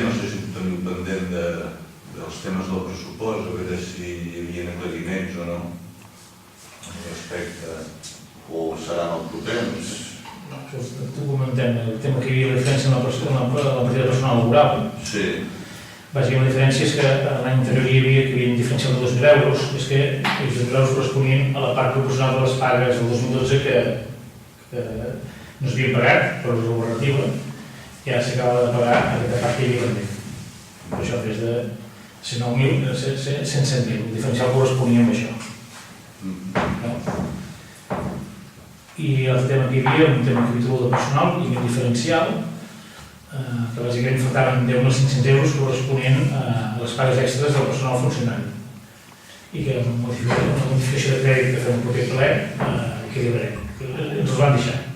no sé si ho teniu pendent dels temes del pressupost, a veure si hi havia aclariments o no respecte, o serà en el proper. T'ho comentem, el tema que hi havia la diferència en la partida de personal laboral. Sí. Bàsicament la diferència és que l'any anterior hi havia un diferencial de 2.000 euros, és que els 2.000 euros corresponien a la part proporcional de les pagues del 2012 que no s'havien pagat per la governativa, i ara s'acaba de pagar aquesta part que hi havia pendent. Per això, des de 109.000 a 107.000, el diferencial corresponia amb això. I el tema que hi havia, un tema capítol de personal i un diferencial, que bàsicament faltaven 10.500 euros corresponent a les pagues extres del personal funcionari, i que amb una modificació de crèdit que fem el proper ple quedi breu. Ens els van deixar.